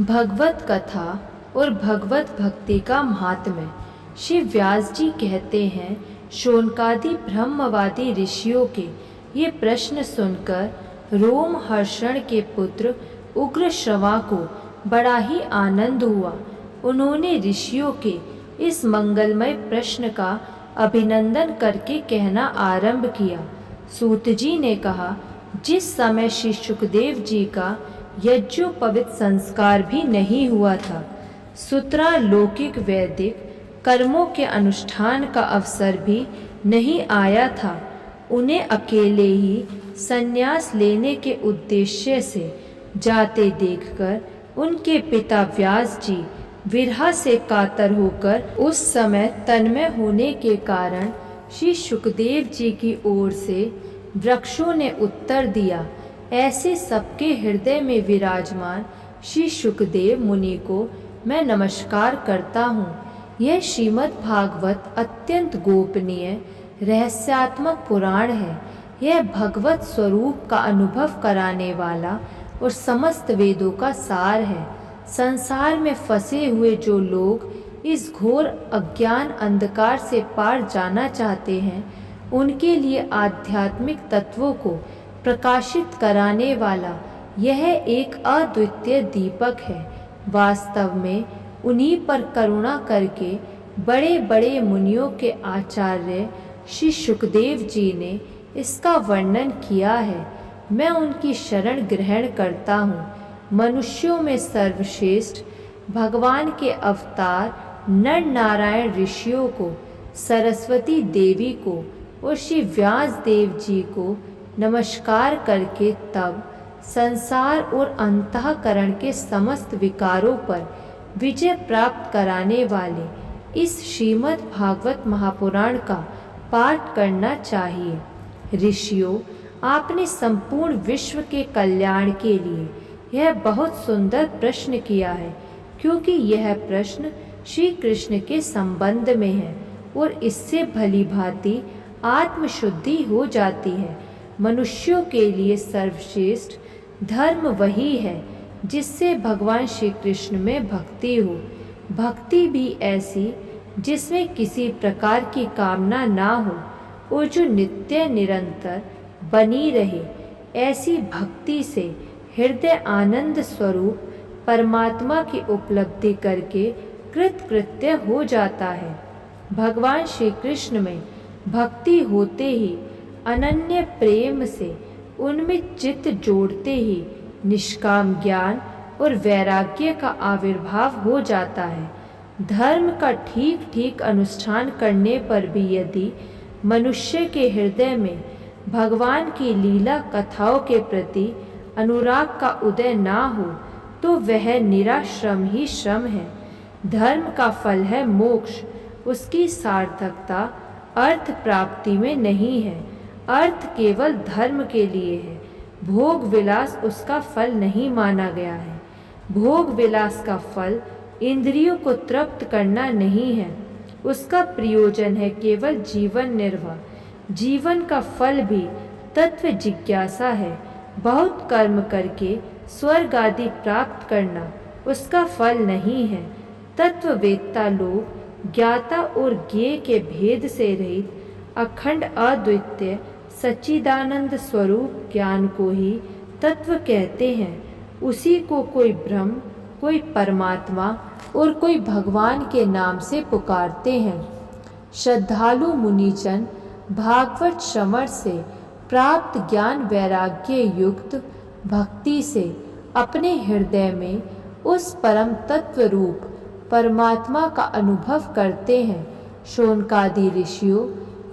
भगवत कथा और भगवत भक्ति का महात्म्य। श्री व्यास जी कहते हैं, शौनकादि ब्रह्मवादी ऋषियों के ये प्रश्न सुनकर रोमहर्षण के पुत्र उग्रश्रवा को बड़ा ही आनंद हुआ। उन्होंने ऋषियों के इस मंगलमय प्रश्न का अभिनंदन करके कहना आरंभ किया। सूत जी ने कहा, जिस समय श्री शुकदेव जी का यज्ञोपवीत संस्कार भी नहीं हुआ था, सूत्रालौकिक वैदिक कर्मों के अनुष्ठान का अवसर भी नहीं आया था, उन्हें अकेले ही संन्यास लेने के उद्देश्य से जाते देखकर उनके पिता व्यास जी विरह से कातर होकर उस समय तन्मय होने के कारण श्री शुकदेव जी की ओर से वृक्षों ने उत्तर दिया। ऐसे सबके हृदय में विराजमान श्री शुकदेव मुनि को मैं नमस्कार करता हूँ। यह श्रीमद् भागवत अत्यंत गोपनीय रहस्यात्मक पुराण है। यह भगवत स्वरूप का अनुभव कराने वाला और समस्त वेदों का सार है। संसार में फंसे हुए जो लोग इस घोर अज्ञान अंधकार से पार जाना चाहते हैं, उनके लिए आध्यात्मिक तत्वों को प्रकाशित कराने वाला यह एक अद्वितीय दीपक है। वास्तव में उन्हीं पर करुणा करके बड़े बड़े मुनियों के आचार्य श्री शुकदेव जी ने इसका वर्णन किया है। मैं उनकी शरण ग्रहण करता हूँ। मनुष्यों में सर्वश्रेष्ठ भगवान के अवतार नर नारायण ऋषियों को, सरस्वती देवी को और श्री व्यास देव जी को नमस्कार करके तब संसार और अंतःकरण के समस्त विकारों पर विजय प्राप्त कराने वाले इस श्रीमद् भागवत महापुराण का पाठ करना चाहिए। ऋषियों, आपने संपूर्ण विश्व के कल्याण के लिए यह बहुत सुंदर प्रश्न किया है, क्योंकि यह प्रश्न श्री कृष्ण के संबंध में है और इससे भली भांति आत्मशुद्धि हो जाती है। मनुष्यों के लिए सर्वश्रेष्ठ धर्म वही है जिससे भगवान श्री कृष्ण में भक्ति हो। भक्ति भी ऐसी जिसमें किसी प्रकार की कामना ना हो और जो नित्य निरंतर बनी रहे। ऐसी भक्ति से हृदय आनंद स्वरूप परमात्मा की उपलब्धि करके कृतकृत्य हो जाता है। भगवान श्री कृष्ण में भक्ति होते ही अनन्य प्रेम से उनमें चित्त जोड़ते ही निष्काम ज्ञान और वैराग्य का आविर्भाव हो जाता है। धर्म का ठीक ठीक अनुष्ठान करने पर भी यदि मनुष्य के हृदय में भगवान की लीला कथाओं के प्रति अनुराग का उदय ना हो, तो वह निरा श्रम ही श्रम है। धर्म का फल है मोक्ष। उसकी सार्थकता अर्थ प्राप्ति में नहीं है। अर्थ केवल धर्म के लिए है। भोग विलास उसका फल नहीं माना गया है। भोग विलास का फल इंद्रियों को तृप्त करना नहीं है। उसका प्रयोजन है केवल जीवन निर्वाह। जीवन का फल भी तत्व जिज्ञासा है। बहुत कर्म करके स्वर्ग आदि प्राप्त करना उसका फल नहीं है। तत्ववेत्ता लोग ज्ञाता और ज्ञेय के भेद से रहित अखंड अद्वितीय सच्चिदानंद स्वरूप ज्ञान को ही तत्व कहते हैं। उसी को कोई ब्रह्म, कोई परमात्मा और कोई भगवान के नाम से पुकारते हैं। श्रद्धालु मुनिजन भागवत श्रवण से प्राप्त ज्ञान वैराग्य युक्त भक्ति से अपने हृदय में उस परम तत्व रूप परमात्मा का अनुभव करते हैं। शौनकादि ऋषियों,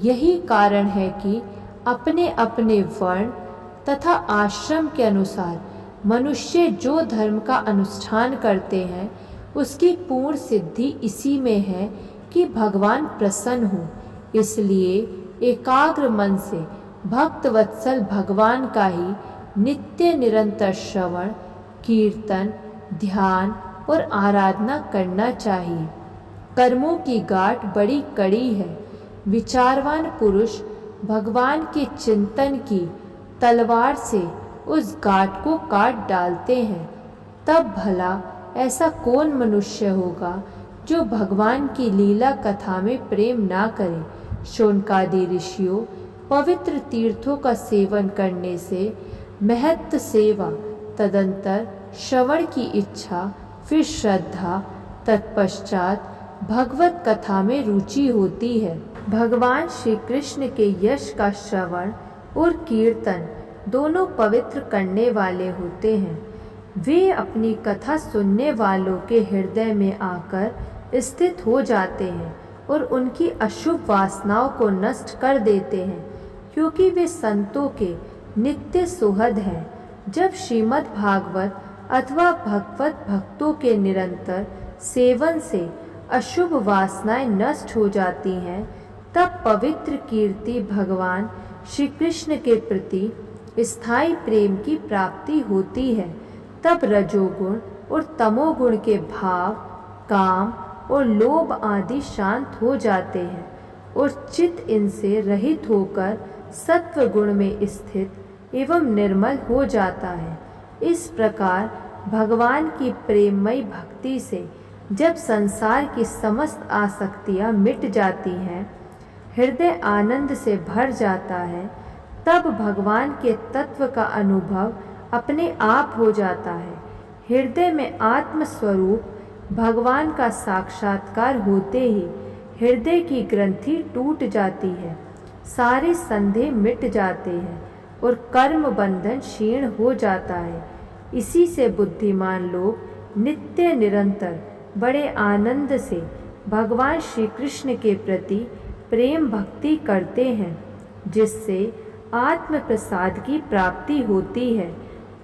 यही कारण है कि अपने अपने वर्ण तथा आश्रम के अनुसार मनुष्य जो धर्म का अनुष्ठान करते हैं, उसकी पूर्ण सिद्धि इसी में है कि भगवान प्रसन्न हो। इसलिए एकाग्र मन से भक्त वत्सल भगवान का ही नित्य निरंतर श्रवण, कीर्तन, ध्यान और आराधना करना चाहिए। कर्मों की गांठ बड़ी कड़ी है। विचारवान पुरुष भगवान के चिंतन की तलवार से उस गांठ को काट डालते हैं। तब भला ऐसा कौन मनुष्य होगा जो भगवान की लीला कथा में प्रेम ना करे। शौनकादि ऋषियों पवित्र तीर्थों का सेवन करने से महत्व सेवा, तदंतर श्रवण की इच्छा, फिर श्रद्धा, तत्पश्चात भगवत कथा में रुचि होती है। भगवान श्री कृष्ण के यश का श्रवण और कीर्तन दोनों पवित्र करने वाले होते हैं। वे अपनी कथा सुनने वालों के हृदय में आकर स्थित हो जाते हैं और उनकी अशुभ वासनाओं को नष्ट कर देते हैं, क्योंकि वे संतों के नित्य सुहृद हैं। जब श्रीमद् भागवत अथवा भगवत भक्तों के निरंतर सेवन से अशुभ वासनाएं नष्ट हो जाती हैं, तब पवित्र कीर्ति भगवान श्री कृष्ण के प्रति स्थायी प्रेम की प्राप्ति होती है। तब रजोगुण और तमोगुण के भाव, काम और लोभ आदि शांत हो जाते हैं और चित्त इनसे रहित होकर सत्व गुण में स्थित एवं निर्मल हो जाता है। इस प्रकार भगवान की प्रेममयी भक्ति से जब संसार की समस्त आसक्तियाँ मिट जाती हैं, हृदय आनंद से भर जाता है, तब भगवान के तत्व का अनुभव अपने आप हो जाता है। हृदय में आत्म स्वरूप भगवान का साक्षात्कार होते ही हृदय की ग्रंथि टूट जाती है, सारे संदेह मिट जाते हैं और कर्म बंधन क्षीण हो जाता है। इसी से बुद्धिमान लोग नित्य निरंतर बड़े आनंद से भगवान श्री कृष्ण के प्रति प्रेम भक्ति करते हैं, जिससे आत्म प्रसाद की प्राप्ति होती है।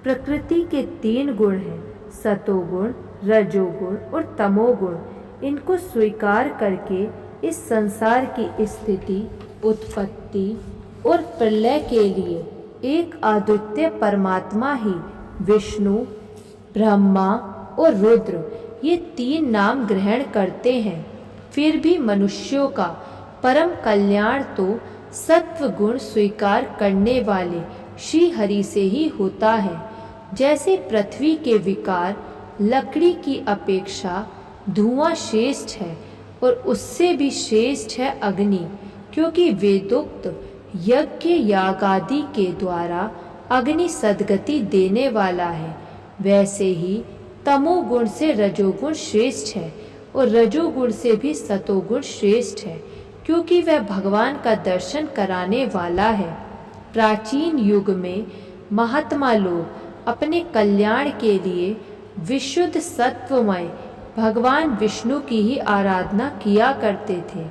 प्रकृति के 3 गुण हैं, सतोगुण, रजोगुण और तमोगुण। इनको स्वीकार करके इस संसार की स्थिति, उत्पत्ति और प्रलय के लिए एक अद्वितीय परमात्मा ही विष्णु, ब्रह्मा और रुद्र ये 3 नाम ग्रहण करते हैं। फिर भी मनुष्यों का परम कल्याण तो सत्व गुण स्वीकार करने वाले श्री हरि से ही होता है। जैसे पृथ्वी के विकार लकड़ी की अपेक्षा धुआं श्रेष्ठ है और उससे भी श्रेष्ठ है अग्नि, क्योंकि वेदोक्त यज्ञ यागादि के द्वारा अग्नि सद्गति देने वाला है, वैसे ही तमोगुण से रजोगुण श्रेष्ठ है और रजोगुण से भी सतोगुण श्रेष्ठ है, क्योंकि वह भगवान का दर्शन कराने वाला है। प्राचीन युग में महात्मा लोग अपने कल्याण के लिए विशुद्ध सत्वमय भगवान विष्णु की ही आराधना किया करते थे।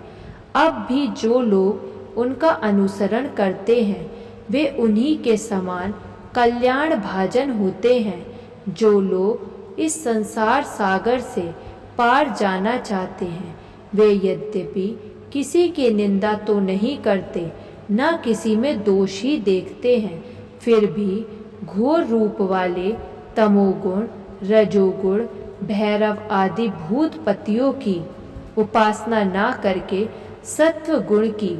अब भी जो लोग उनका अनुसरण करते हैं वे उन्हीं के समान कल्याण भाजन होते हैं। जो लोग इस संसार सागर से पार जाना चाहते हैं वे यद्यपि किसी की निंदा तो नहीं करते, न किसी में दोष ही देखते हैं, फिर भी घोर रूप वाले तमोगुण, रजोगुण, भैरव आदि भूतपतियों की उपासना ना करके सत्व गुण की,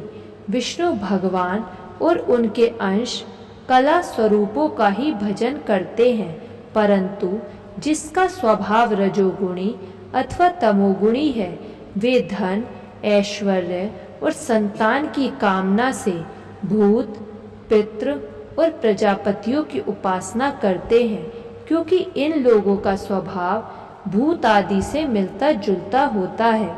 विष्णु भगवान और उनके अंश कला स्वरूपों का ही भजन करते हैं। परंतु जिसका स्वभाव रजोगुणी अथवा तमोगुणी है वे धन, ऐश्वर्य और संतान की कामना से भूत, पितृ और प्रजापतियों की उपासना करते हैं, क्योंकि इन लोगों का स्वभाव भूत आदि से मिलता जुलता होता है।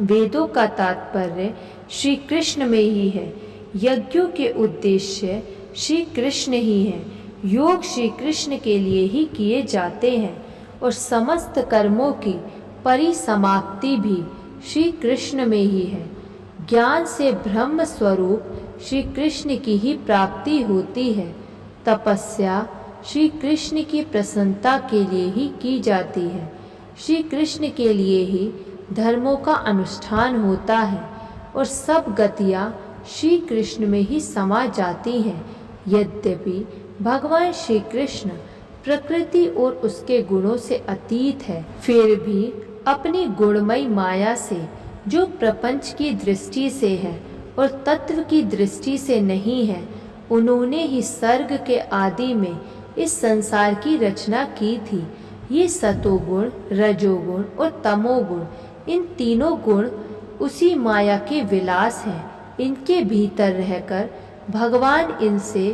वेदों का तात्पर्य श्री कृष्ण में ही है, यज्ञों के उद्देश्य श्री कृष्ण ही हैं, योग श्री कृष्ण के लिए ही किए जाते हैं और समस्त कर्मों की परिसमाप्ति भी श्री कृष्ण में ही है। ज्ञान से ब्रह्म स्वरूप श्री कृष्ण की ही प्राप्ति होती है। तपस्या श्री कृष्ण की प्रसन्नता के लिए ही की जाती है। श्री कृष्ण के लिए ही धर्मों का अनुष्ठान होता है और सब गतियाँ श्री कृष्ण में ही समा जाती हैं। यद्यपि भगवान श्री कृष्ण प्रकृति और उसके गुणों से अतीत है, फिर भी अपनी गुणमयी माया से जो प्रपंच की दृष्टि से है और तत्व की दृष्टि से नहीं है, उन्होंने ही सर्ग के आदि में इस संसार की रचना की थी। ये सतोगुण, रजोगुण और तमोगुण, इन तीनों गुण उसी माया के विलास हैं। इनके भीतर रहकर भगवान इनसे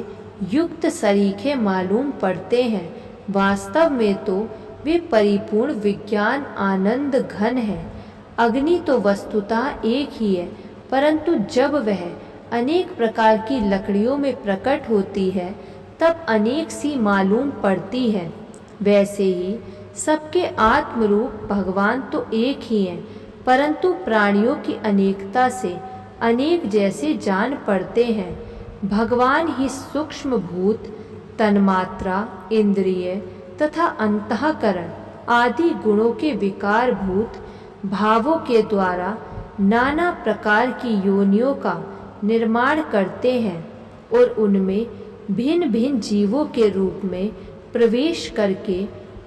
युक्त सरीखे मालूम पड़ते हैं। वास्तव में तो वे परिपूर्ण विज्ञान आनंद घन है। अग्नि तो वस्तुतः एक ही है, परंतु जब वह अनेक प्रकार की लकड़ियों में प्रकट होती है तब अनेक सी मालूम पड़ती है। वैसे ही सबके आत्मरूप भगवान तो एक ही हैं, परंतु प्राणियों की अनेकता से अनेक जैसे जान पड़ते हैं। भगवान ही सूक्ष्म भूत, तन्मात्रा, इंद्रिय तथा अंतःकरण आदि गुणों के विकार भूत भावों के द्वारा नाना प्रकार की योनियों का निर्माण करते हैं और उनमें भिन्न भिन्न जीवों के रूप में प्रवेश करके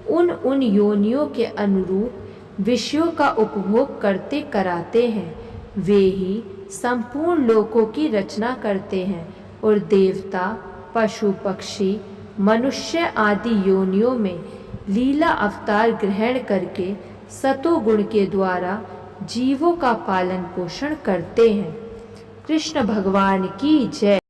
उन योनियों के अनुरूप विषयों का उपभोग करते कराते हैं। वे ही संपूर्ण लोकों की रचना करते हैं और देवता, पशु, पक्षी, मनुष्य आदि योनियों में लीला अवतार ग्रहण करके सतोगुण के द्वारा जीवों का पालन पोषण करते हैं। कृष्ण भगवान की जय।